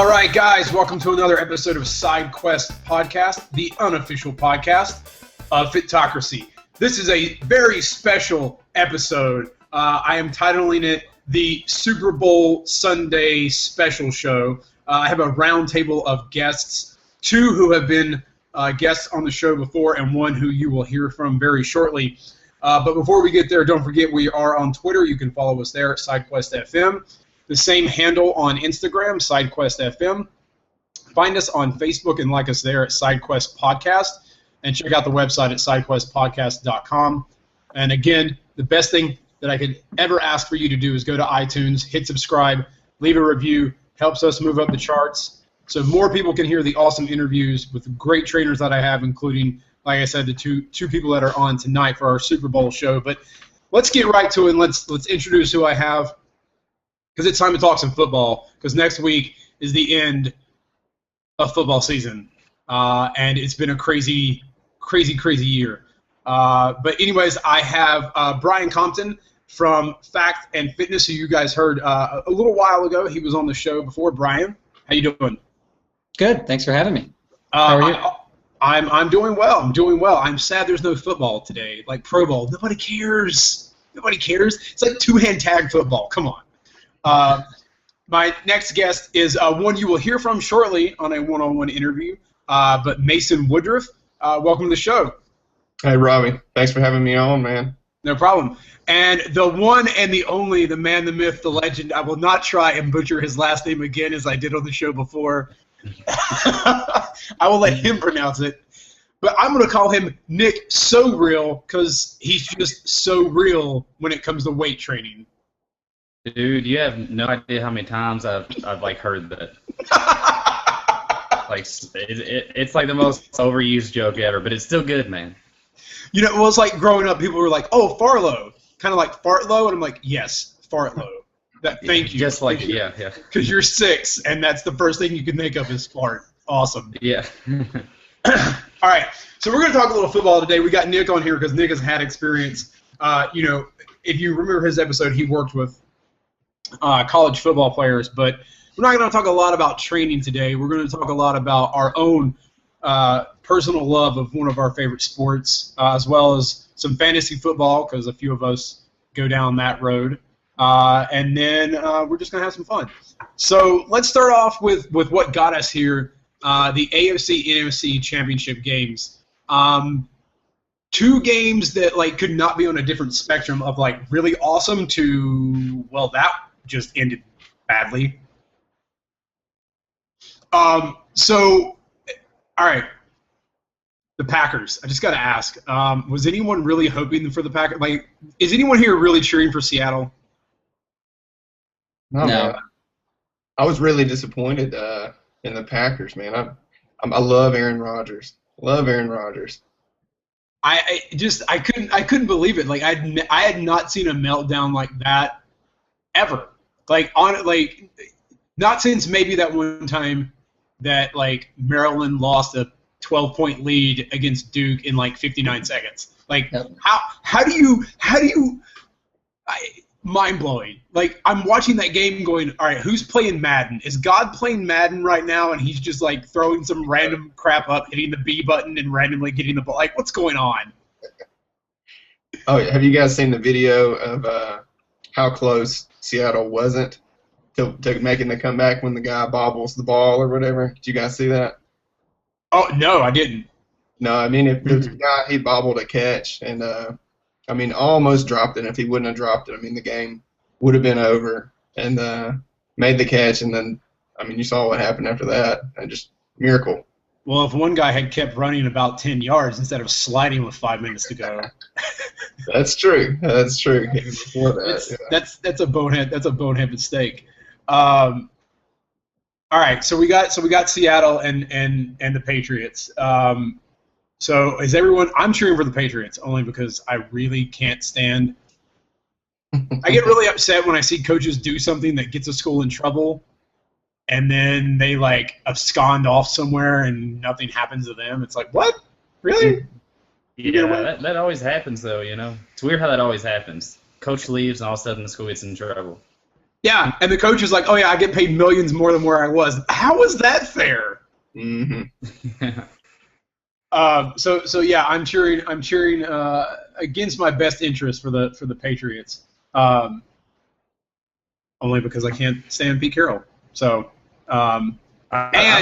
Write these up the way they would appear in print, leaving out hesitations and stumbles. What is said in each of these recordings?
All right, guys, welcome to another episode of Side Quest Podcast, the unofficial podcast of Fitocracy. This is a very special episode. I am titling it the Super Bowl Sunday Special Show. I have a roundtable of guests, two who have been guests on the show before and one who you will hear from very shortly. But before we get there, don't forget we are on Twitter. You can follow us there at SideQuestFM. The same handle on Instagram, SideQuestFM. Find us on Facebook and like us there at SideQuest Podcast. And check out the website at SideQuestPodcast.com. And again, the best thing that I could ever ask for you to do is go to iTunes, hit subscribe, leave a review. Helps us move up the charts so more people can hear the awesome interviews with great trainers that I have, including, like I said, the two people that are on tonight for our Super Bowl show. But let's get right to it and let's introduce who I have. Because it's time to talk some football, because next week is the end of football season. And it's been a crazy, crazy, crazy year. But anyways, I have Brian Compton from Fact and Fitness, who you guys heard a little while ago. He was on the show before. Brian, how you doing? Good. Thanks for having me. How are you? I'm doing well. I'm sad there's no football today, like Pro Bowl. Nobody cares. It's like two-hand tag football. Come on. My next guest is one you will hear from shortly on a one-on-one interview, but Mason Woodruff. Welcome to the show. Hey, Robbie. Thanks for having me on, man. No problem. And the one and the only, the man, the myth, the legend, I will not try and butcher his last name again as I did on the show before. I will let him pronounce it. But I'm going to call him Nick Sorrell because he's just so real when it comes to weight training. Dude, you have no idea how many times I've like heard that. Like it's like the most overused joke ever, but it's still good, man. You know, well, it's like growing up, people were like, "Oh, Farlow," kind of like Fartlow, and I'm like, "Yes, Fartlow." Thank you. Just like yeah. Because you're 6, and that's the first thing you can think of is fart. Awesome. Yeah. All right, so we're gonna talk a little football today. We got Nick on here because Nick has had experience. You know, if you remember his episode, he worked with college football players, but we're not going to talk a lot about training today. We're going to talk a lot about our own personal love of one of our favorite sports, as well as some fantasy football, because a few of us go down that road. And then we're just going to have some fun. So let's start off with what got us here, the AFC NFC championship games. 2 games that like could not be on a different spectrum of like really awesome to, well, that just ended badly. So, all right, the Packers. I just got to ask, was anyone really hoping for the Packers? Like, is anyone here really cheering for Seattle? No. I was really disappointed in the Packers, man. I love Aaron Rodgers. I couldn't believe it. Like I had not seen a meltdown like that ever. Like not since maybe that one time that like Maryland lost a 12-point lead against Duke in like 59 seconds. Like how do you mind blowing. Like I'm watching that game going, all right, who's playing Madden? Is God playing Madden right now and he's just like throwing some random crap up, hitting the B button and randomly getting the ball? Like what's going on? Oh, have you guys seen the video of how close Seattle wasn't to making the comeback when the guy bobbles the ball or whatever? Did you guys see that? Oh, no, I didn't. No, I mean, if there's a guy, he bobbled a catch and, I mean, almost dropped it. If he wouldn't have dropped it, I mean, the game would have been over and made the catch. And then, I mean, you saw what happened after that. And just miracle. Well, if one guy had kept running about 10 yards instead of sliding with 5 minutes to go. That's true. Before that, that's a bonehead mistake. All right, so we got Seattle and the Patriots. So is everyone? I'm cheering for the Patriots only because I really can't stand. I get really upset when I see coaches do something that gets a school in trouble, and then they like abscond off somewhere and nothing happens to them. It's like, what? Really? Yeah, that always happens though. You know, it's weird how that always happens. Coach leaves and all of a sudden the school gets in trouble. Yeah, and the coach is like, "Oh yeah, I get paid millions more than where I was." How is that fair? Mm-hmm. So yeah, I'm cheering against my best interest for the Patriots. Only because I can't stand Pete Carroll. So, I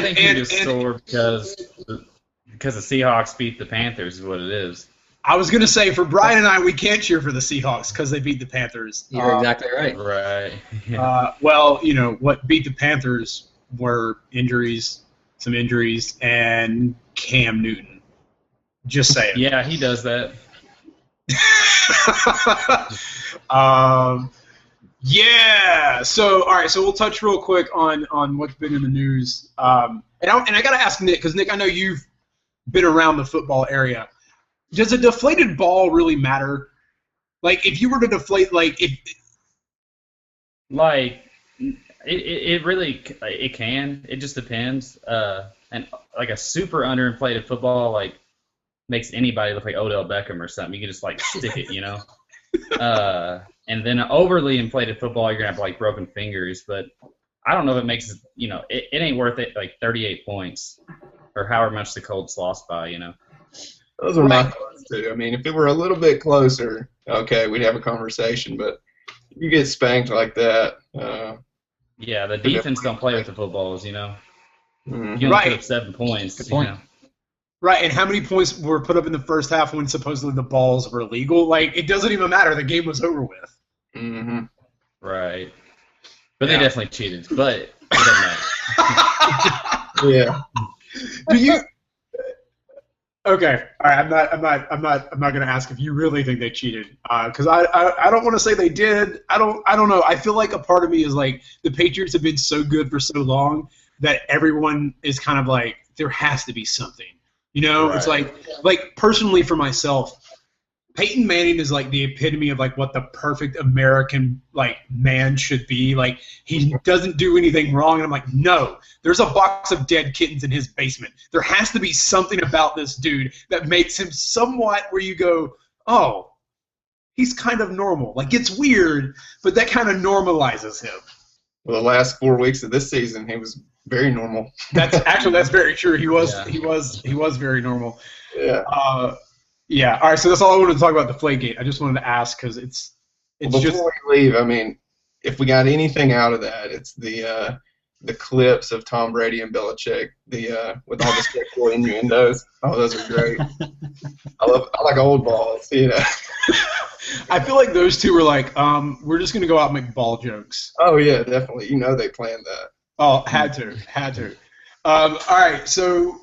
think you're just sore because the Seahawks beat the Panthers is what it is. I was going to say, for Brian and I, we can't cheer for the Seahawks because they beat the Panthers. You're exactly right. Right. Yeah. Well, what beat the Panthers were some injuries, and Cam Newton. Just saying. Yeah, he does that. Yeah. So, all right. So we'll touch real quick on what's been in the news. And I got to ask Nick, because Nick, I know you've been around the football area. Does a deflated ball really matter? Like, if you were to deflate, it really can. It just depends. And like a super underinflated football makes anybody look like Odell Beckham or something. You can just stick it, And then an overly inflated football, you're gonna have broken fingers. But I don't know if it makes it ain't worth it. 38 points or however much the Colts lost by. Those are my thoughts too. I mean, if it were a little bit closer, okay, we'd have a conversation. But you get spanked like that. Yeah, the defense don't play with the footballs. Mm-hmm. You only put up 7 points. Good point. right? And how many points were put up in the first half when supposedly the balls were illegal? It doesn't even matter. The game was over with. Mm-hmm. Right. But they definitely cheated. But it doesn't matter. Yeah. Do you? Okay. All right. I'm not going to ask if you really think they cheated, because I don't want to say they did. I don't know. I feel like a part of me is the Patriots have been so good for so long that everyone is kind of there has to be something. Right. It's personally for myself, Peyton Manning is the epitome of what the perfect American man should be. He doesn't do anything wrong, and I'm no, there's a box of dead kittens in his basement. There has to be something about this dude that makes him somewhat where you go, oh, he's kind of normal. It's weird, but that kind of normalizes him. Well, the last 4 weeks of this season, he was very normal. That's very true. He was very normal. Yeah. Yeah. All right. So that's all I wanted to talk about Deflategate. I just wanted to ask because it's before just. we leave, I mean, if we got anything out of that, it's the clips of Tom Brady and Belichick, with all the sexual innuendos. Oh, those are great. I like old balls. I feel like those two were we're just gonna go out and make ball jokes. Oh yeah, definitely. They planned that. Oh, had to. All right. So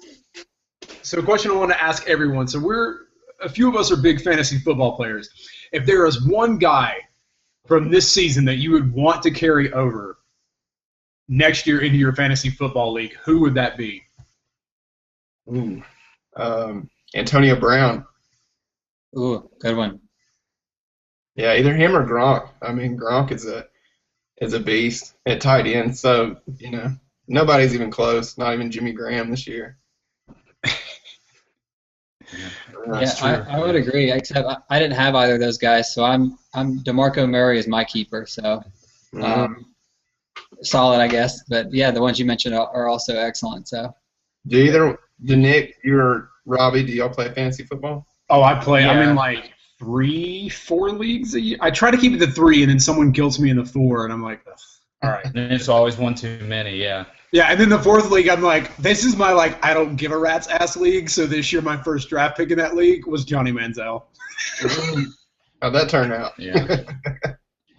a question I want to ask everyone. So a few of us are big fantasy football players. If there is one guy from this season that you would want to carry over next year into your fantasy football league, who would that be? Ooh. Antonio Brown. Ooh, good one. Yeah, either him or Gronk. I mean, Gronk is a beast at tight end. So nobody's even close. Not even Jimmy Graham this year. I would agree. Except I didn't have either of those guys, so I'm DeMarco Murray is my keeper. So solid, I guess. But yeah, the ones you mentioned are also excellent. So do Nick, you or Robbie, do y'all play fantasy football? Oh, I play. Yeah. I'm in 3-4 leagues a year. I try to keep it to 3, and then someone guilts me in the 4, and I'm ugh. All right. And it's always one too many, yeah. Yeah, and then the 4th league, I'm this is my I don't give a rat's ass league. So this year, my first draft pick in that league was Johnny Manziel. How'd that turn out? Yeah.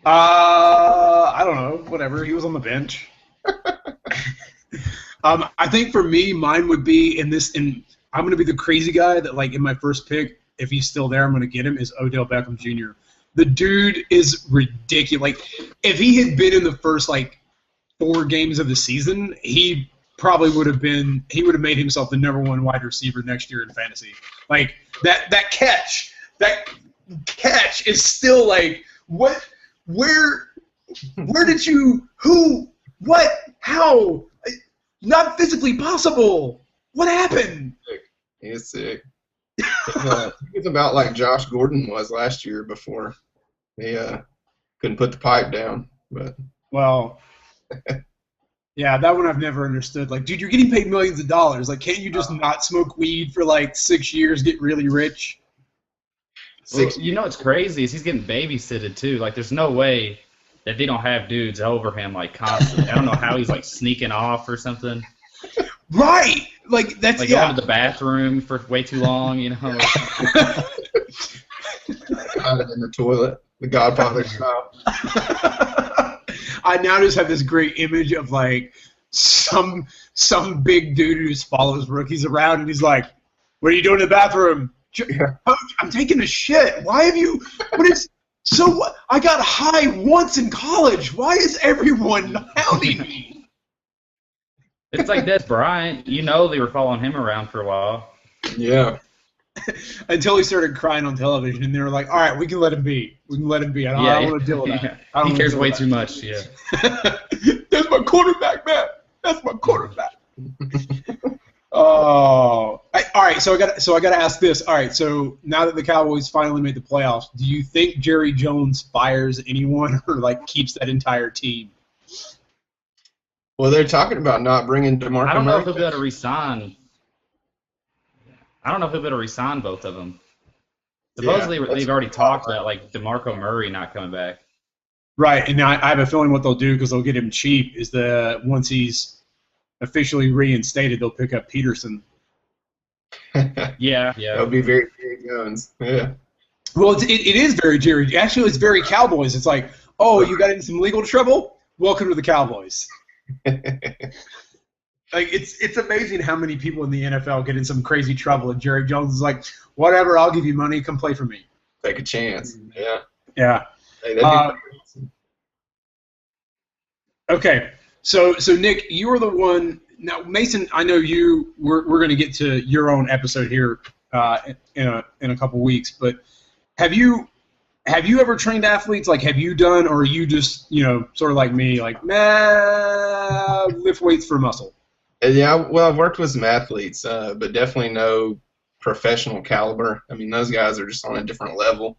I don't know. Whatever. He was on the bench. I think for me, mine would be and I'm going to be the crazy guy that in my first pick, if he's still there, I'm going to get him, is Odell Beckham Jr. The dude is ridiculous. If he had been in the first 4 games of the season, he probably would have made himself the #1 wide receiver next year in fantasy. That catch is still what? Where did you? Who? What? How? Not physically possible. What happened? He's sick. He's about like Josh Gordon was last year before he couldn't put the pipe down. But Well, yeah, that one I've never understood. Like, dude, you're getting paid millions of dollars. Like, can't you just not smoke weed for like 6 years, get really rich? Well, you know what's crazy is he's getting babysitted too. Like, there's no way that they don't have dudes over him like constantly. I don't know how he's like sneaking off or something. Right. Like that's like going to the bathroom for way too long, you know. In the toilet, the Godfather style. I now just have this great image of like some big dude who just follows rookies around and he's like, "What are you doing in the bathroom?" Coach, I'm taking a shit. Why have you? What is? So what? I got high once in college. Why is everyone hounding me? It's like Des Bryant. You know they were following him around for a while. Yeah. Until he started crying on television, and they were like, "All right, we can let him be. We can let him be. I don't want to deal with that. He cares way too much." Yeah. That's my quarterback, man. That's my quarterback. Oh, all right. So I got to ask this. All right. So now that the Cowboys finally made the playoffs, do you think Jerry Jones fires anyone or like keeps that entire team? Well, they're talking about not bringing DeMarco. I don't know if he'll be able to resign. I don't know if he'll be able to resign both of them. Supposedly they've already talked about like DeMarco Murray not coming back. Right, and I have a feeling what they'll do because they'll get him cheap is once he's officially reinstated, they'll pick up Peterson. Yeah. That'll be very Jerry Jones. Yeah. Well, it is very Jerry. Actually, it's very Cowboys. It's like, oh, you got into some legal trouble? Welcome to the Cowboys. Like it's amazing how many people in the NFL get in some crazy trouble, and Jerry Jones is like, whatever, I'll give you money, come play for me. Take a chance. Yeah. Yeah. Hey, okay. So Nick, you are the one. Now, Mason, I know you. We're going to get to your own episode here in a couple weeks. But have you ever trained athletes? Like, have you done, or are you just sort of like me, like lift weights for muscle? Yeah. Well, I've worked with some athletes, but definitely no professional caliber. I mean, those guys are just on a different level.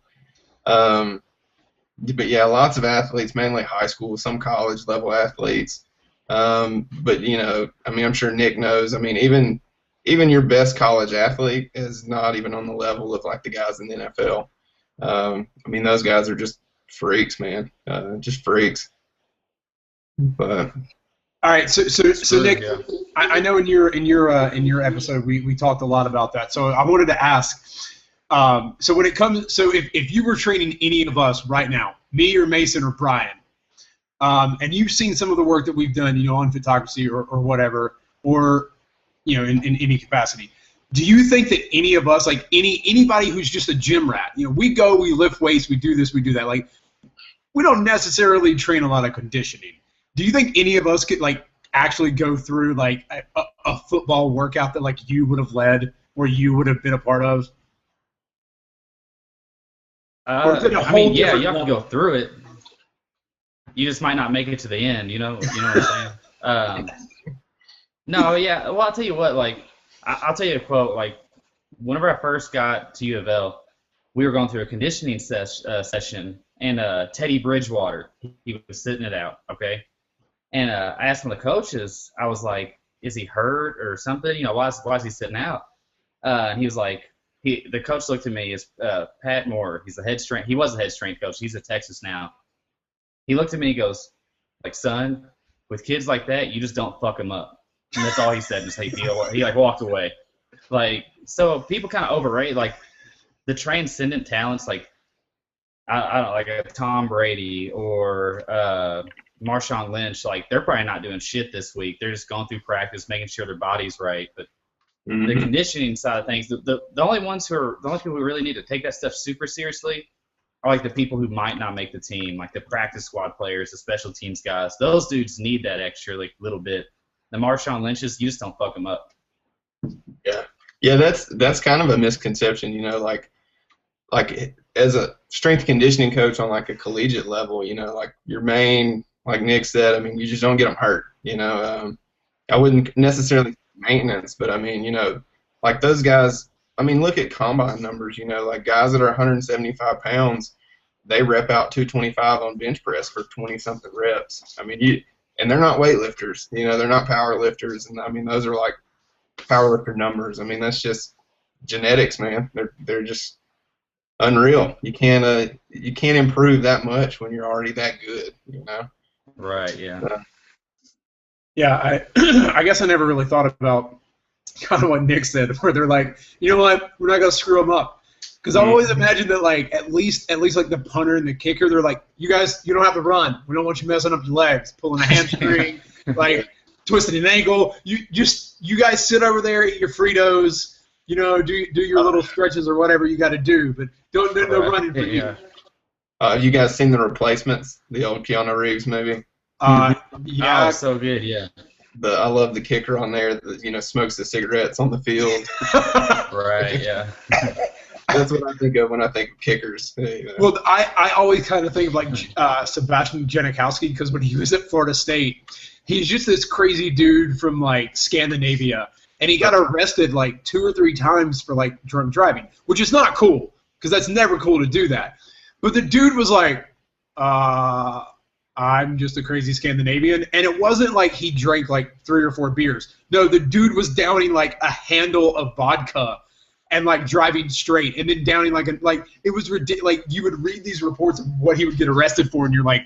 But yeah, lots of athletes, mainly high school, some college level athletes. But I mean, I'm sure Nick knows. I mean, even your best college athlete is not even on the level of like the guys in the NFL. I mean, those guys are just freaks, man. Just freaks. But all right, so Nick, yeah. I know in your episode we talked a lot about that. So I wanted to ask. So when it comes, so if you were training any of us right now, me or Mason or Brian, and you've seen some of the work that we've done, on photography or whatever, or in any capacity, do you think that any of us, like anybody who's just a gym rat, we go, we lift weights, we do this, we do that, like we don't necessarily train a lot of conditioning. Do you think any of us could like actually go through like a football workout that like you would have led or you would have been a part of? I mean, yeah, you have to go through it. You just might not make it to the end, you know what I'm saying? No, yeah, well, I'll tell you what, like, I'll tell you a quote, like, whenever I first got to U of L, we were going through a conditioning session, and Teddy Bridgewater, he was sitting it out, okay? And I asked one of the coaches, I was like, is he hurt or something? Why is he sitting out? And he was like, the coach looked at me, is Pat Moore. He was a head strength coach. He's at Texas now. He looked at me and he goes, like, son, with kids like that, you just don't fuck them up. And that's all he said. Just he like walked away. Like, so people kind of overrate like the transcendent talents, like I don't know, like a Tom Brady or Marshawn Lynch. Like, they're probably not doing shit this week. They're just going through practice, making sure their body's right. But the conditioning side of things, the only people who really need to take that stuff super seriously are like the people who might not make the team, like the practice squad players, the special teams guys. Those dudes need that extra like little bit. The Marshawn Lynches, you just don't fuck them up. Yeah, that's kind of a misconception, like as a strength conditioning coach on like a collegiate level, like your main, like Nick said, I mean, you just don't get them hurt. I wouldn't necessarily maintenance, but I mean, like those guys. I mean, look at combine numbers. Like guys that are 175 pounds, they rep out 225 on bench press for 20-something reps. I mean, and they're not weightlifters. They're not power lifters, and I mean those are like powerlifter numbers. I mean that's just genetics, man. They're just unreal. You can't improve that much when you're already that good. Right. Yeah. Yeah. I guess I never really thought about kind of what Nick said, where they're like, you know what, we're not gonna screw them up. Because I always imagine that, like, at least like the punter and the kicker, they're like, you guys, you don't have to run. We don't want you messing up your legs, pulling a hamstring, like twisting an ankle. You guys sit over there, eat your Fritos, do your little stretches or whatever you got to do, but don't no running for you. Have you guys seen The Replacements, the old Keanu Reeves movie? Yeah. Oh, so good, yeah. I love the kicker on there that smokes the cigarettes on the field. Right, yeah. That's what I think of when I think of kickers. Well, I always kind of think of like Sebastian Janikowski, because when he was at Florida State, he's just this crazy dude from like Scandinavia, and he got arrested like 2 or 3 times for like drunk driving, which is not cool, because that's never cool to do that. But the dude was like, I'm just a crazy Scandinavian, and it wasn't like he drank like 3 or 4 beers. No, the dude was downing like a handle of vodka and like driving straight, and then downing like it was ridiculous. Like you would read these reports of what he would get arrested for, and you're like,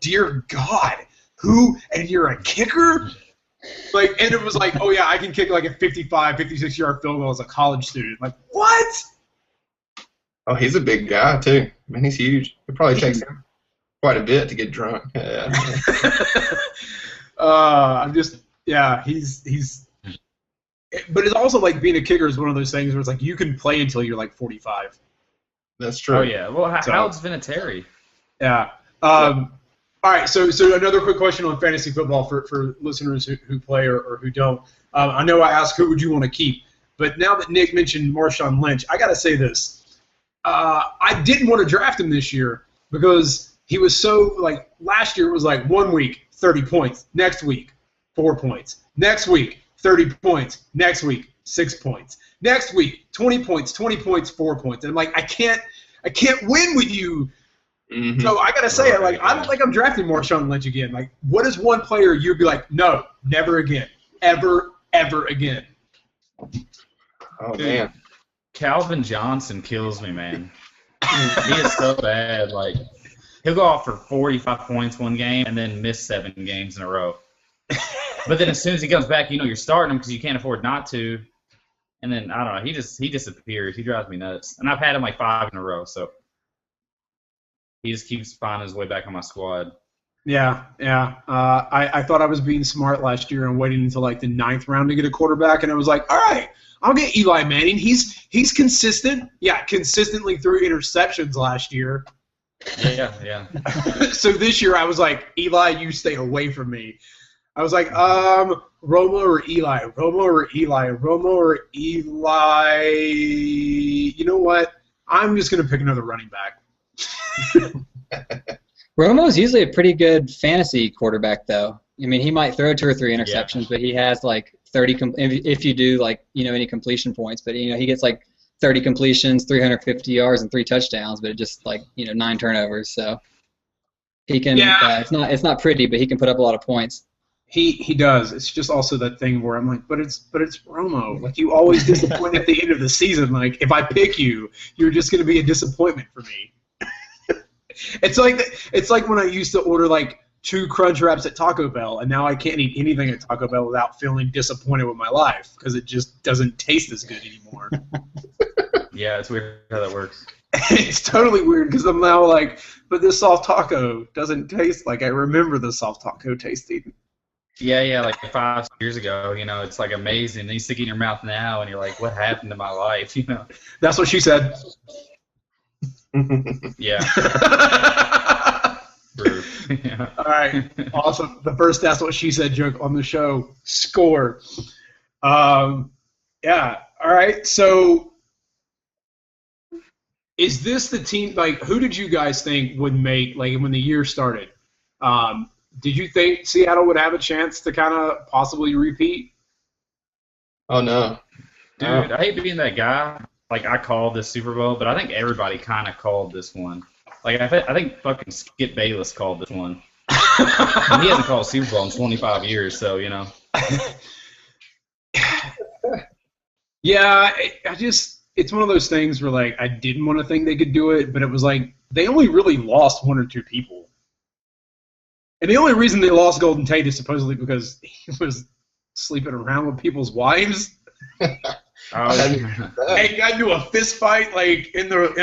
dear God, who? And you're a kicker? Like, and it was like, oh yeah, I can kick like a 55, 56-yard field goal as a college student. Like, what? Oh, he's a big guy too. I mean, he's huge. It probably takes him quite a bit to get drunk. Yeah. He's. But it's also like being a kicker is one of those things where it's like you can play until you're like 45. That's true. Oh yeah. Well, how's Vinatieri? Yeah. All right. So another quick question on fantasy football for listeners who play or who don't. I know I asked who would you want to keep, but now that Nick mentioned Marshawn Lynch, I got to say this. I didn't want to draft him this year because he was so like last year it was like 1 week 30 points, next week 4 points, next week 30 points. Next week, 6 points. Next week, 20 points, 20 points, 4 points. And I'm like, I can't win with you. Mm-hmm. So I gotta say, I don't think I'm drafting Marshawn Lynch again. Like, what is one player you'd be like, no, never again, ever again? Oh man, Calvin Johnson kills me, man. He is so bad. Like, he'll go off for 45 points one game and then miss 7 games in a row. But then as soon as he comes back, you're starting him because you can't afford not to. And then, I don't know, he disappears. He drives me nuts. And I've had him like 5 in a row, so he just keeps finding his way back on my squad. Yeah. I thought I was being smart last year and waiting until like the 9th round to get a quarterback, and I was like, all right, I'll get Eli Manning. He's consistent. Yeah, consistently threw interceptions last year. Yeah. So this year I was like, Eli, you stay away from me. I was like, Romo or Eli? Romo or Eli? Romo or Eli? You know what? I'm just going to pick another running back. Romo's usually a pretty good fantasy quarterback, though. I mean, he might throw 2 or 3 interceptions, but he has like 30 if you do like, any completion points. But, he gets like 30 completions, 350 yards, and 3 touchdowns, but it just like, 9 turnovers. So he can it's not pretty, but he can put up a lot of points. He does. It's just also that thing where I'm like, but it's Romo. Like, you always disappoint at the end of the season. Like, if I pick you, you're just going to be a disappointment for me. It's like when I used to order like 2 Crunch Wraps at Taco Bell, and now I can't eat anything at Taco Bell without feeling disappointed with my life because it just doesn't taste as good anymore. Yeah, it's weird how that works. It's totally weird because I'm now like, but this soft taco doesn't taste like I remember the soft taco tasting. Yeah, like 5 years ago, it's like amazing. And you stick it in your mouth now, and you're like, what happened to my life, That's what she said. Yeah. Yeah. All right, awesome. The first That's What She Said joke on the show. Score. Yeah, all right. So is this the team, like, who did you guys think would make, like, when the year started, did you think Seattle would have a chance to kind of possibly repeat? Oh, no. Dude, I hate being that guy. Like, I called this Super Bowl, but I think everybody kind of called this one. Like I think fucking Skip Bayless called this one. And he hasn't called a Super Bowl in 25 years, so you know. Yeah, it's one of those things where like I didn't want to think they could do it, but it was like they only really lost one or two people. And the only reason they lost Golden Tate is supposedly because he was sleeping around with people's wives. And got into a fist fight like in the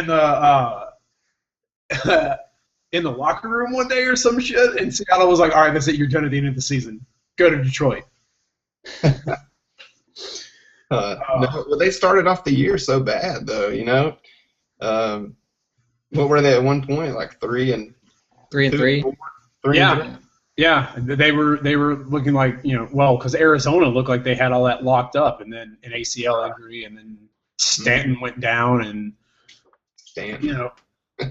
in the locker room one day or some shit, and Seattle was like, "All right, that's it. You're done at the end of the season. Go to Detroit." No, well, they started off the year so bad, though. You know, what were they at one point? Like 3-3. 3-3. Yeah. They were looking like, you know, well, because Arizona looked like they had all that locked up, and then an ACL injury, and then Stanton went down, and you know,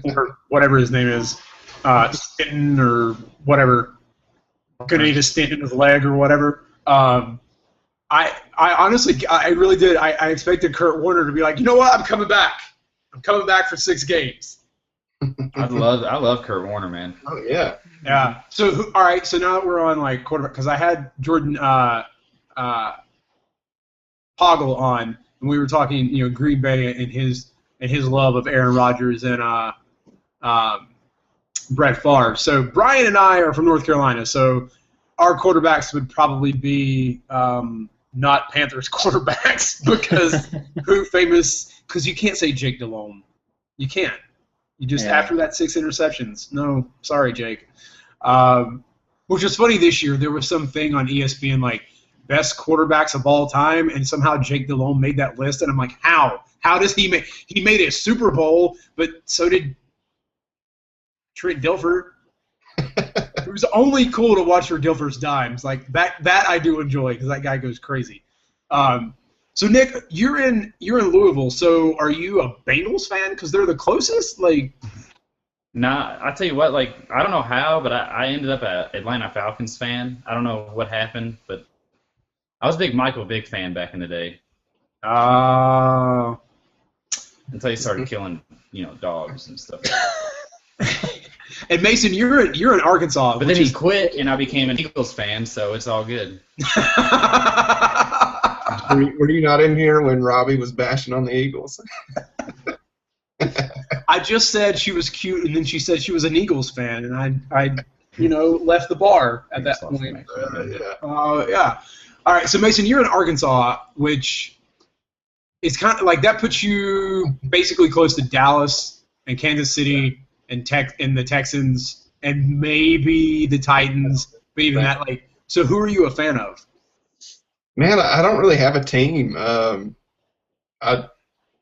or whatever his name is, Stanton or whatever, couldn't eat a stint in his leg or whatever. I honestly, I really did. I expected Kurt Warner to be like, you know what, I'm coming back. I'm coming back for 6 games. I love Kurt Warner, man. Oh yeah. Yeah. So all right. So now that we're on like quarterback, because I had Jordan Poggle on, and we were talking, you know, Green Bay and his love of Aaron Rodgers and Brett Favre. So Brian and I are from North Carolina, so our quarterbacks would probably be not Panthers quarterbacks because because you can't say Jake Delhomme. You can't. You just, after that 6 interceptions. No, sorry, Jake. Which was funny this year. There was something on ESPN like best quarterbacks of all time, and somehow Jake Delhomme made that list, and I'm like, how? How does he made a Super Bowl, but so did Trent Dilfer. It was only cool to watch for Dilfer's dimes. Like that I do enjoy because that guy goes crazy. So Nick, you're in Louisville. So are you a Bengals fan because they're the closest? Like, nah, I tell you what. Like, I don't know how, but I ended up an Atlanta Falcons fan. I don't know what happened, but I was a big Michael Vick fan back in the day. Until he started killing, you know, dogs and stuff. And Mason, you're in Arkansas. But then he quit, and I became an Eagles fan, so it's all good. Were you not in here when Robbie was bashing on the Eagles? I just said she was cute, and then she said she was an Eagles fan, and I you know, left the bar at that point. Yeah. All right, so Mason, you're in Arkansas, which is kind of like that puts you basically close to Dallas and Kansas City and the Texans and maybe the Titans, but even that, like, so who are you a fan of? Man, I don't really have a team.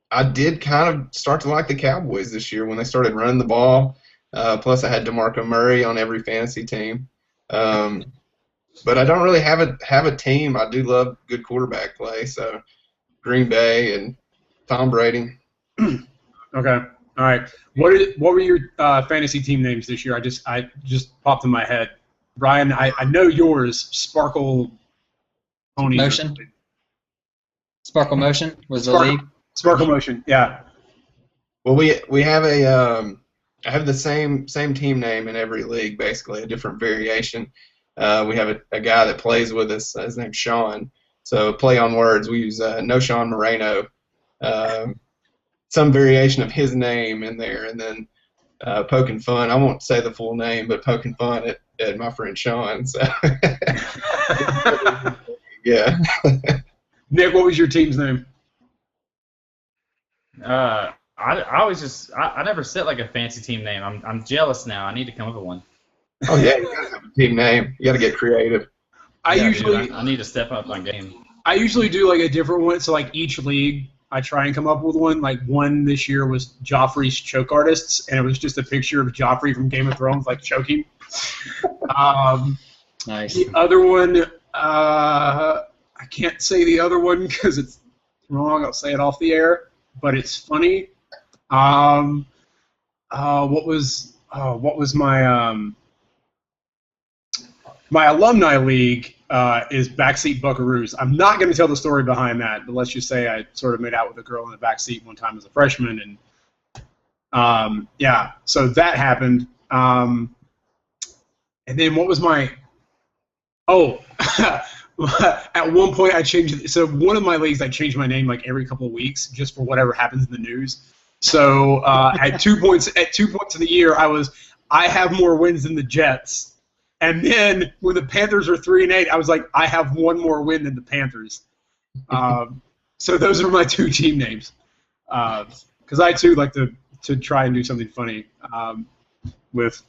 I did kind of start to like the Cowboys this year when they started running the ball. Plus, I had DeMarco Murray on every fantasy team. But I don't really have a team. I do love good quarterback play. So Green Bay and Tom Brady. Okay. All right. What were your fantasy team names this year? I just popped in my head. Brian, I know yours. Sparkle Pony. Motion. Sparkle Motion was the league. Sparkle Motion. Yeah. Well, we have I have the same team name in every league, basically a different variation. We have a guy that plays with us. His name's Sean. So play on words. We use No Sean Moreno. Some variation of his name in there, and then poking fun. I won't say the full name, but poking fun at my friend Sean. So yeah. Nick, what was your team's name? I always I never set like a fancy team name. I'm jealous now. I need to come up with one. Oh yeah, you gotta have a team name. You gotta get creative. I need to step up my game. I usually do like a different one. So like each league, I try and come up with one. Like one this year was Joffrey's Choke Artists, and it was just a picture of Joffrey from Game of Thrones like choking. Nice. The other one, I can't say the other one because it's wrong. I'll say it off the air, but it's funny. What was my my alumni league is Backseat Buckaroos. I'm not going to tell the story behind that, but let's just say I sort of made out with a girl in the backseat one time as a freshman, and Yeah, so that happened. And then what was my? Oh, at one point I changed it. So one of my leagues I changed my name like every couple of weeks just for whatever happens in the news. So at 2 points in the year I have more wins than the Jets. And then when the Panthers are 3-8, I was like, I have one more win than the Panthers. So those are my two team names. Because I too like to try and do something funny with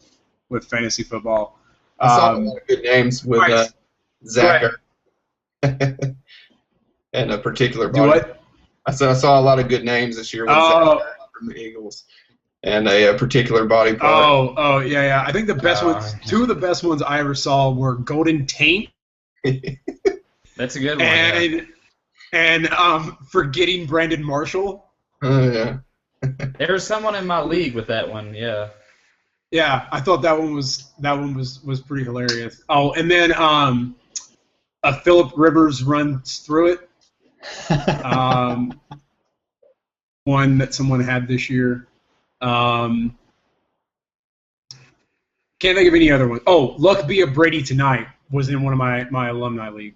fantasy football. I saw a lot of good names with right. Zach and a particular body. Do what? I saw a lot of good names this year with Zach from the Eagles and a particular body part. Oh, yeah. I think the best ones, two of the best ones I ever saw were Golden Taint. That's a good one. And forgetting Brandon Marshall. Oh yeah. There's someone in my league with that one, yeah. Yeah, I thought that one was pretty hilarious. Oh, and then a Phillip Rivers runs through it. One that someone had this year. Can't think of any other one. Oh, Luck Be a Brady Tonight was in one of my alumni league,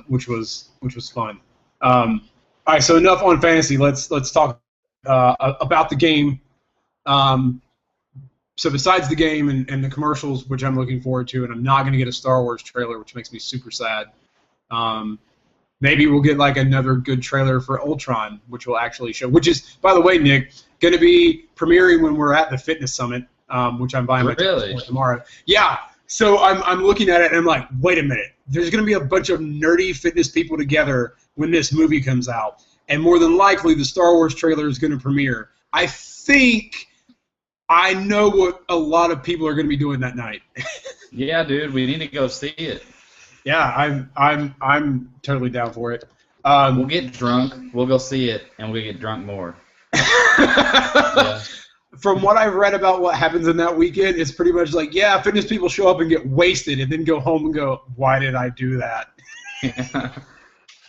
which was fun. All right, so enough on fantasy. Let's talk about the game. So besides the game and the commercials, which I'm looking forward to, and I'm not going to get a Star Wars trailer, which makes me super sad. Maybe we'll get like another good trailer for Ultron, which will actually show. Which is, by the way, Nick, going to be premiering when we're at the Fitness Summit, which I'm buying my tickets for tomorrow. Yeah. So I'm looking at it and I'm like, wait a minute. There's going to be a bunch of nerdy fitness people together when this movie comes out, and more than likely the Star Wars trailer is going to premiere. I think I know what a lot of people are going to be doing that night. Yeah, dude, we need to go see it. Yeah, I'm totally down for it. We'll get drunk. We'll go see it, and we'll get drunk more. Yeah. From what I've read about what happens in that weekend, it's pretty much like, yeah, fitness people show up and get wasted, and then go home and go, why did I do that?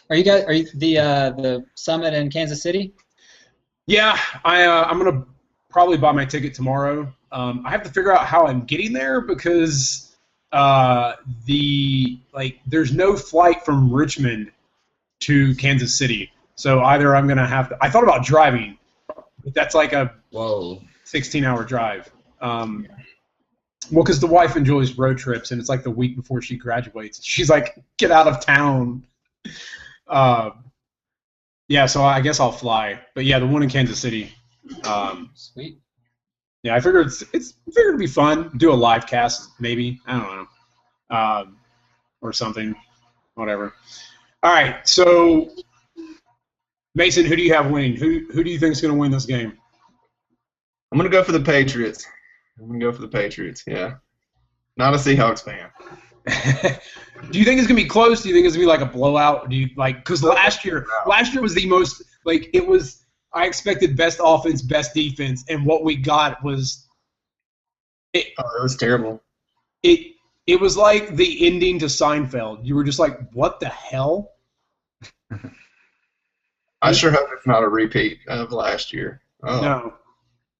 Are you the summit in Kansas City? Yeah, I'm gonna probably buy my ticket tomorrow. I have to figure out how I'm getting there because there's no flight from Richmond to Kansas City. So either I'm gonna have to. I thought about driving, but that's like a 16-hour drive. Well, because the wife enjoys road trips, and it's like the week before she graduates. She's like, get out of town. Yeah, so I guess I'll fly. But yeah, the one in Kansas City. Sweet. Yeah, I figured it's figured it'd be fun. Do a live cast, maybe. I don't know, or something, whatever. All right, so Mason, who do you have winning? Who do you think is going to win this game? I'm going to go for the Patriots. Yeah. Not a Seahawks fan. Do you think it's going to be close? Do you think it's going to be like a blowout? Do you because last year was the most it was. I expected best offense, best defense, and what we got was it was terrible. It was like the ending to Seinfeld. You were just like, what the hell? I sure hope it's not a repeat of last year. Oh. No,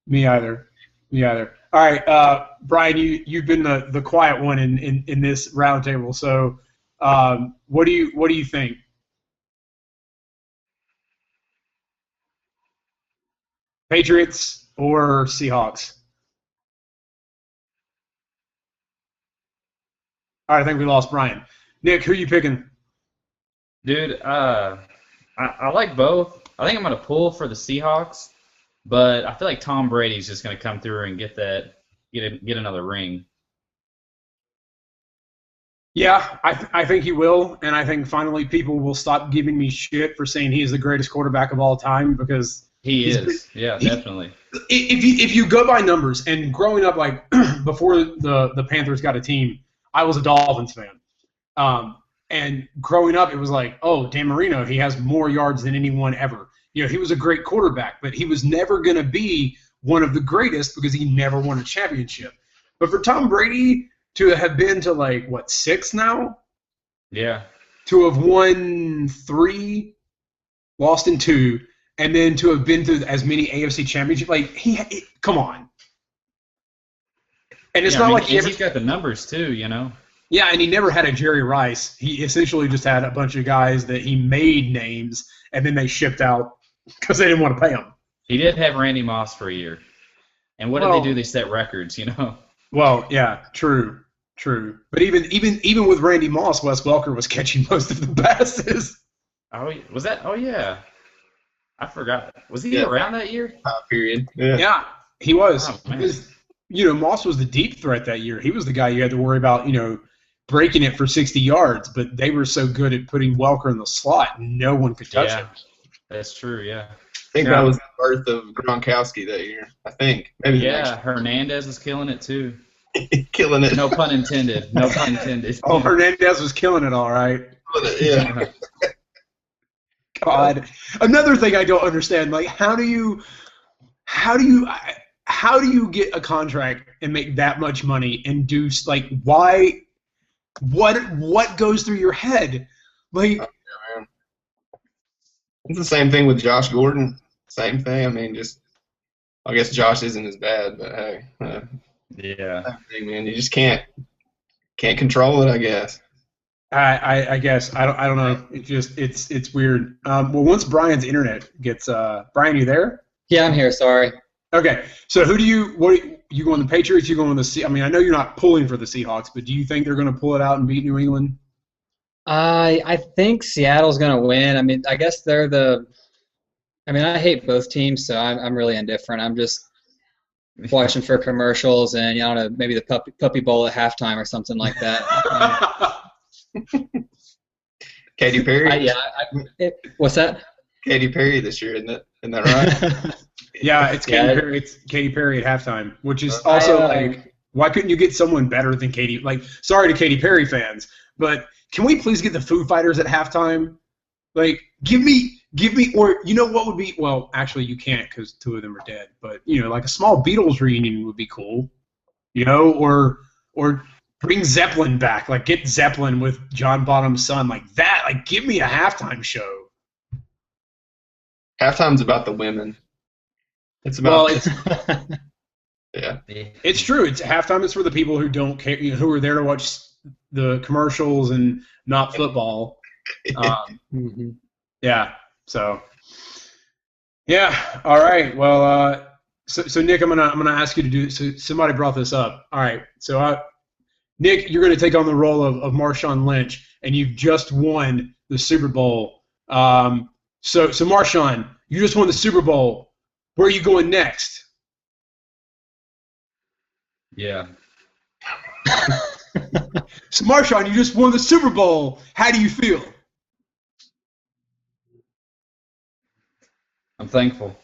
me either. All right, Brian, you've been the quiet one in this roundtable. So, what do you think? Patriots or Seahawks? All right, I think we lost Brian. Nick, who are you picking? Dude, I like both. I think I'm going to pull for the Seahawks, but I feel like Tom Brady's just going to come through and get another ring. Yeah, I think he will, and I think finally people will stop giving me shit for saying he is the greatest quarterback of all time because he is. Yeah, definitely. If you go by numbers, and growing up, like before the Panthers got a team, I was a Dolphins fan. And growing up, it was like, oh, Dan Marino, he has more yards than anyone ever. You know, he was a great quarterback, but he was never going to be one of the greatest because he never won a championship. But for Tom Brady to have been to 6 now? Yeah. To have won 3, lost in 2, and then to have been to as many AFC championships, like come on. And it's not like he's got the numbers too, you know. Yeah, and he never had a Jerry Rice. He essentially just had a bunch of guys that he made names, and then they shipped out because they didn't want to pay him. He did have Randy Moss for a year. And what did they do? They set records, you know. Well, yeah, true. But even with Randy Moss, Wes Welker was catching most of the passes. Oh, was that? Oh, yeah. I forgot. Was he around that year? Period. Yeah, he was. Oh, man. Because, Moss was the deep threat that year. He was the guy you had to worry about, breaking it for 60 yards. But they were so good at putting Welker in the slot, no one could touch him. That's true, yeah. I think that was the birth of Gronkowski that year. I think. Maybe Hernandez was killing it too. Killing it. No pun intended. No pun intended. Oh, Hernandez was killing it, all right. Yeah. God. Another thing I don't understand, like, how do you get a contract and make that much money and do, like, why? What goes through your head? Like, man. It's the same thing with Josh Gordon. Same thing. I mean, I guess Josh isn't as bad, but hey. Yeah. Same thing, man. You just can't control it, I guess. I guess I don't know. It's weird. Well, once Brian's internet gets Brian, you there? Yeah, I'm here. Sorry. Okay. So you going the Patriots? You going the I mean, I know you're not pulling for the Seahawks, but do you think they're going to pull it out and beat New England? I think Seattle's going to win. I mean, I guess I hate both teams, so I'm really indifferent. I'm just watching for commercials and, I don't know, maybe the puppy bowl at halftime or something like that. Katy Perry? What's that? Katy Perry this year, isn't that right? Yeah, it's Katy Perry at halftime, which is also like, why couldn't you get someone better than Katy? Like, sorry to Katy Perry fans, but can we please get the Foo Fighters at halftime? Like, give me, or what would be? Well, actually, you can't because two of them are dead. But like a small Beatles reunion would be cool. Or bring Zeppelin back. Like, get Zeppelin with John Bonham's son, like that. Like, give me a halftime show. Halftime's about the women. It's about. Yeah. It's true. It's halftime is for the people who don't care, who are there to watch the commercials and not football. Yeah. So. Yeah. All right. Well. So Nick, I'm gonna ask you to do. So somebody brought this up. All right. So Nick, you're gonna take on the role of Marshawn Lynch, and you've just won the Super Bowl. So Marshawn, you just won the Super Bowl. Where are you going next? Yeah. So Marshawn, you just won the Super Bowl. How do you feel? I'm thankful.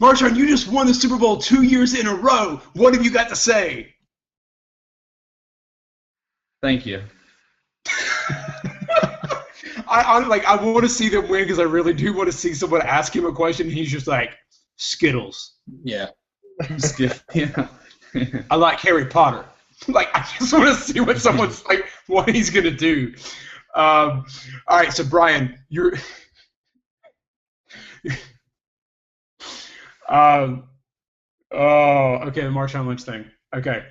Marshawn, you just won the Super Bowl 2 years in a row. What have you got to say? Thank you. I want to see them win because I really do want to see someone ask him a question and he's just like, Skittles. Yeah. Yeah. I like Harry Potter. Like, I just want to see what someone's like, what he's going to do. All right, so Brian, you're okay, the Marshawn Lynch thing. Okay.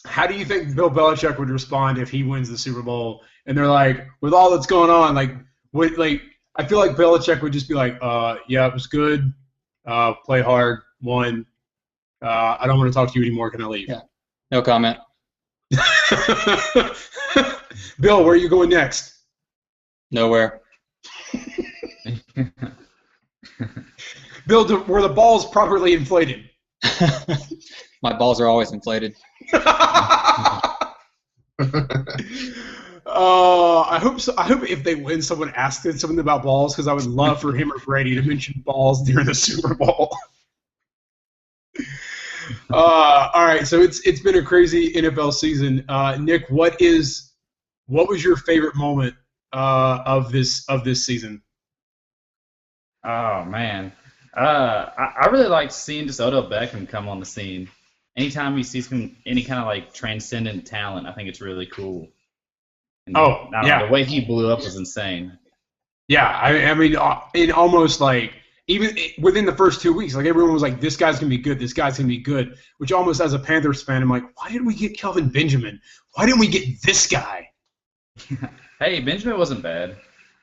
How do you think Bill Belichick would respond if he wins the Super Bowl and they're like, with all that's going on, I feel like Belichick would just be like, yeah, it was good. Play hard, won. I don't want to talk to you anymore. Can I leave? Yeah. No comment. Bill, where are you going next? Nowhere. Bill, were the balls properly inflated? My balls are always inflated. I hope so. I hope if they win, someone asks them something about balls because I would love for him or Brady to mention balls during the Super Bowl. All right, so it's been a crazy NFL season. Nick, what was your favorite moment of this season? Oh man, I really like seeing just Odell Beckham come on the scene. Anytime he sees any kind of like transcendent talent, I think it's really cool. And, yeah. The way he blew up was insane. Yeah, I mean, it almost like even within the first 2 weeks, like everyone was like, "This guy's gonna be good. This guy's gonna be good." Which almost, as a Panthers fan, I'm like, "Why didn't we get Kelvin Benjamin? Why didn't we get this guy?" Hey, Benjamin wasn't bad.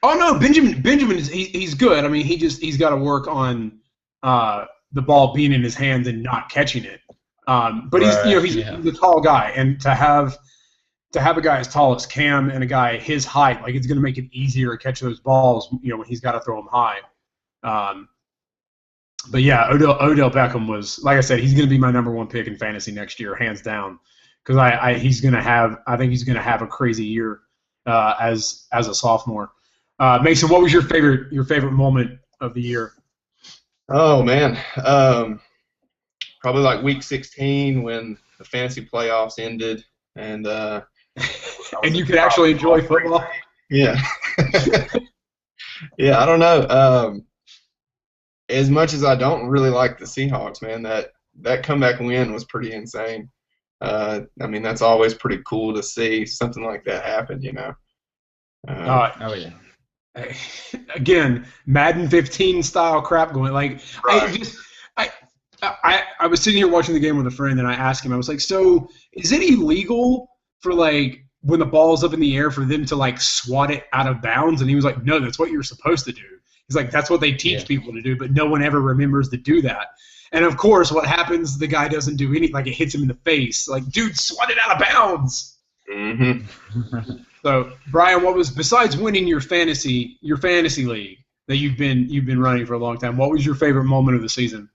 Oh no, Benjamin is he's good. I mean, he's got to work on the ball being in his hands and not catching it. But he's a tall guy, and to have a guy as tall as Cam and a guy his height, like it's going to make it easier to catch those balls, when he's got to throw them high. But yeah, Odell Beckham was, like I said, he's going to be my number one pick in fantasy next year, hands down, because I think he's going to have a crazy year as a sophomore. Mason, what was your favorite moment of the year? Oh man, probably like week 16 when the fantasy playoffs ended, and and you could actually enjoy football. Yeah, yeah. I don't know. As much as I don't really like the Seahawks, man, that comeback win was pretty insane. I mean, that's always pretty cool to see something like that happen, Oh yeah. Again, Madden 15 style crap going. Like, right. I was sitting here watching the game with a friend, and I asked him, I was like, so is it illegal for, like, when the ball's up in the air for them to, like, swat it out of bounds? And he was like, no, that's what you're supposed to do. He's like, that's what they teach people to do, but no one ever remembers to do that. And, of course, what happens, the guy doesn't do anything. Like, it hits him in the face. Like, dude, swat it out of bounds. Mm-hmm. So, Brian, what was, besides winning your fantasy league that you've been running for a long time, what was your favorite moment of the season?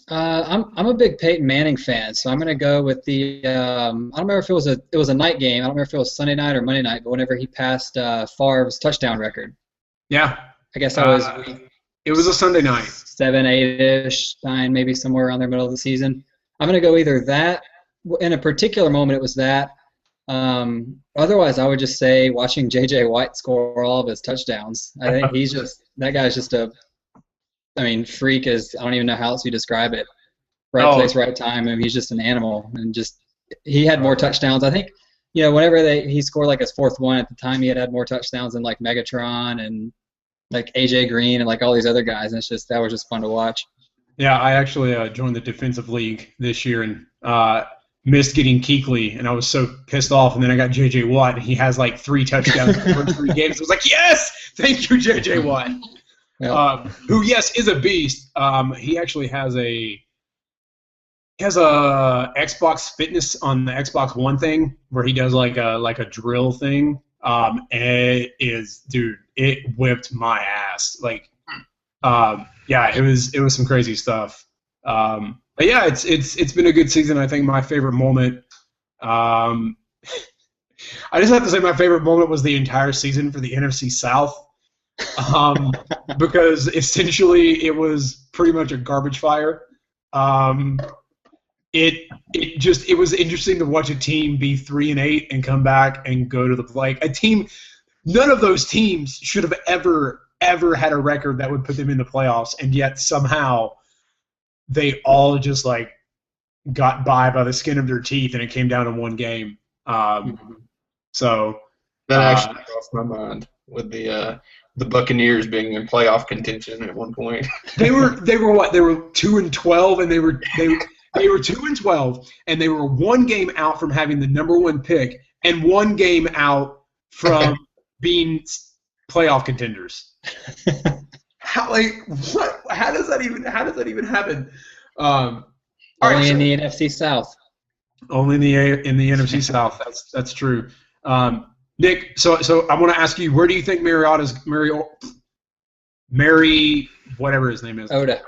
I'm a big Peyton Manning fan, so I'm gonna go with the. I don't remember if it was a night game. I don't remember if it was Sunday night or Monday night, but whenever he passed Favre's touchdown record. Yeah. I guess that was. It was a Sunday night. 7, 8-ish, 9, maybe somewhere around the middle of the season. I'm gonna go either that. In a particular moment, it was that. Otherwise, I would just say watching J.J. White score all of his touchdowns. I think that guy's just freak is, I don't even know how else you describe it. Right place, right time. I mean, he's just an animal, and he had more touchdowns. I think, whenever he scored like his fourth one at the time, he had more touchdowns than like Megatron and like AJ Green and like all these other guys. And that was just fun to watch. Yeah, I actually joined the defensive league this year and missed getting Kuechly, and I was so pissed off. And then I got J.J. Watt, and he has like 3 touchdowns in the first 3 games. I was like, yes, thank you, J.J. Watt. Yep. Who, yes, is a beast. He actually has a Xbox Fitness on the Xbox One thing where he does like a drill thing. And it whipped my ass. Like, it was some crazy stuff. But yeah, it's been a good season. I think my favorite moment. I just have to say my favorite moment was the entire season for the NFC South. Because essentially it was pretty much a garbage fire. It was interesting to watch a team be 3-8 and come back and go to a team. None of those teams should have ever had a record that would put them in the playoffs, and yet somehow they all just like got by the skin of their teeth, and it came down to one game. So that actually crossed my mind with the Buccaneers being in playoff contention at one point. They were what? They were 2-12, and they were 2-12, and they were 1 game out from having the number 1 pick, and 1 game out from being playoff contenders. How does that even happen? Only in the NFC South. Only in the NFC South. That's true. Nick, so I want to ask you, where do you think whatever his name is? Mariota.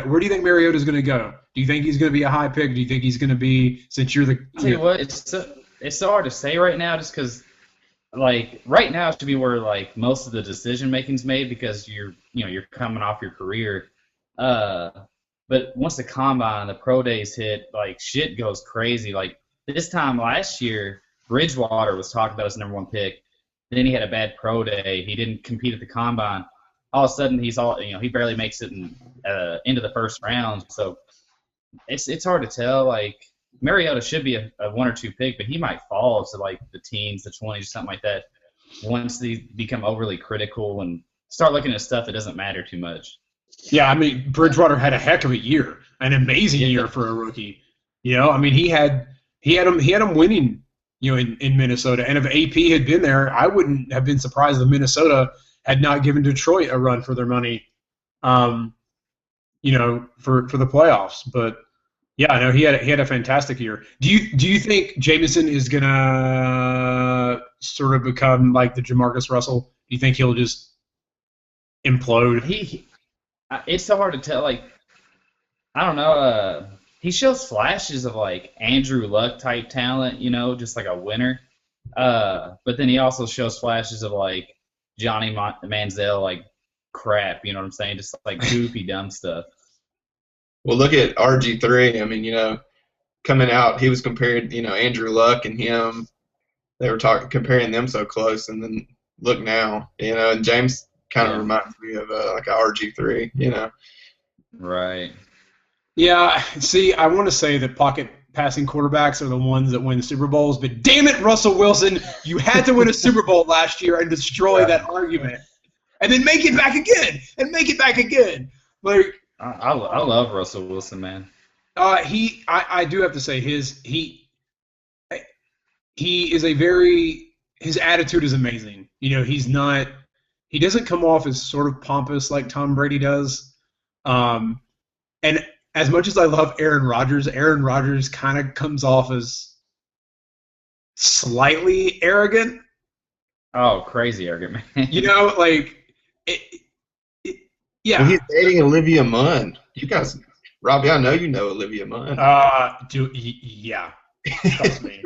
Where do you think Mariota's going to go? Do you think he's going to be a high pick? Do you think he's going to be, since you're the? Tell you what, it's so hard to say right now, just because, like, right now should be where like most of the decision making's made, because you're coming off your career. But once the combine, the pro days hit, like shit goes crazy. Like this time last year, Bridgewater was talked about as number 1 pick. Then he had a bad pro day. He didn't compete at the combine. All of a sudden, he barely makes it into the first round. So it's hard to tell. Like Mariota should be a 1 or 2 pick, but he might fall to like the teens, the 20s, something like that. once they become overly critical and start looking at stuff that doesn't matter too much. Yeah, I mean, Bridgewater had a heck of a year, an amazing year for a rookie. I mean, he had him winning, in Minnesota. And if AP had been there, I wouldn't have been surprised if Minnesota had not given Detroit a run for their money, for the playoffs. But yeah, I know he had a fantastic year. Do you think Jameson is gonna sort of become like the Jamarcus Russell? Do you think he'll just implode? It's so hard to tell. Like, I don't know. He shows flashes of like Andrew Luck type talent, just like a winner. But then he also shows flashes of like Johnny Manziel, like crap. You know what I'm saying? Just like goofy, dumb stuff. Well, look at RG3. I mean, coming out, he was compared, Andrew Luck and him. They were comparing them so close, and then look now, and James kind of reminds me of like a RG3, Right. Yeah. See, I want to say that pocket passing quarterbacks are the ones that win Super Bowls, but damn it, Russell Wilson, you had to win a Super Bowl last year and destroy that argument, and then make it back again, Like, I love Russell Wilson, man. I do have to say he is his attitude is amazing. He doesn't come off as sort of pompous like Tom Brady does. And as much as I love Aaron Rodgers kind of comes off as slightly arrogant. Oh, crazy arrogant, man. Yeah. Well, he's dating Olivia Munn. You guys, Robbie, I know you know Olivia Munn. Yeah. Trust me.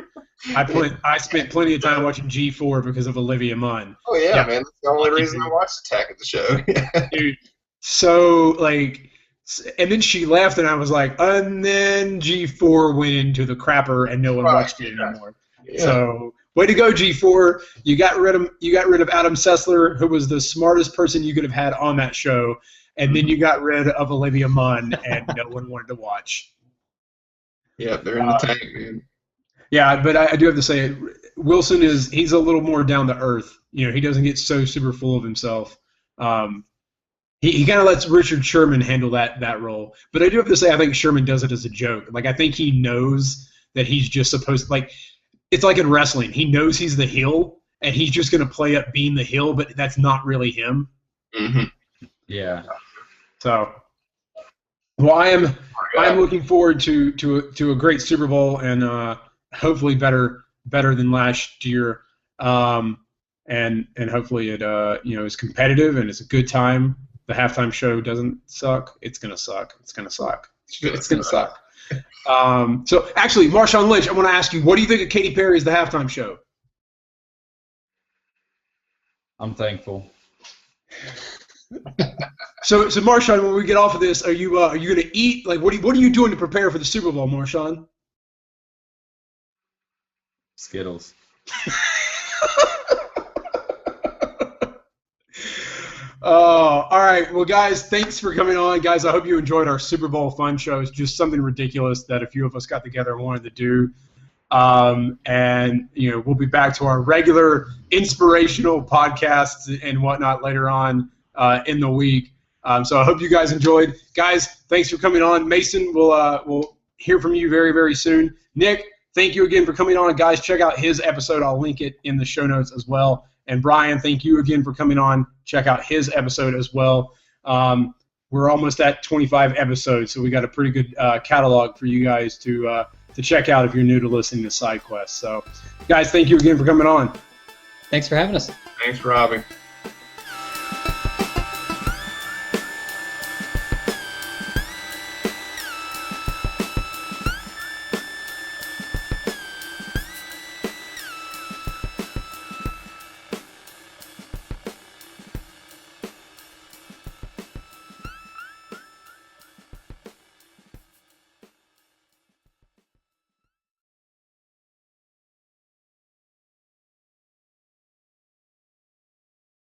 I spent plenty of time watching G4 because of Olivia Munn. Oh yeah, man. That's the only reason I watched Attack of the Show. Dude, so and then she left, and I was like, and then G4 went into the crapper, and no one watched it anymore. Yeah. So, way to go, G4! You got rid of Adam Sessler, who was the smartest person you could have had on that show, and then you got rid of Olivia Munn, and no one wanted to watch. Yeah, they're in the tank, man. Yeah, but I do have to say, Wilson he's a little more down to earth. He doesn't get so super full of himself. He kind of lets Richard Sherman handle that role. But I do have to say, I think Sherman does it as a joke. Like, I think he knows that he's just supposed to, like, it's like in wrestling. He knows he's the heel, and he's just going to play up being the heel, but that's not really him. Mm-hmm. Yeah. So, well, I am looking forward to a great Super Bowl, and hopefully better than last year. And hopefully it is competitive and it's a good time. The halftime show doesn't suck. It's gonna suck. It's gonna suck. So actually, Marshawn Lynch, I want to ask you, what do you think of Katy Perry's The Halftime Show? I'm thankful. So Marshawn, when we get off of this, are you gonna eat? Like, what are you doing to prepare for the Super Bowl, Marshawn? Skittles. Oh, all right. Well, guys, thanks for coming on. Guys, I hope you enjoyed our Super Bowl fun show. It's just something ridiculous that a few of us got together and wanted to do. And, we'll be back to our regular inspirational podcasts and whatnot later on in the week. So I hope you guys enjoyed. Guys, thanks for coming on. Mason, we'll hear from you very, very soon. Nick, thank you again for coming on. Guys, check out his episode. I'll link it in the show notes as well. And Brian, thank you again for coming on. Check out his episode as well. We're almost at 25 episodes, so we got a pretty good catalog for you guys to check out if you're new to listening to SideQuest. So, guys, thank you again for coming on. Thanks for having us. Thanks, Robbie.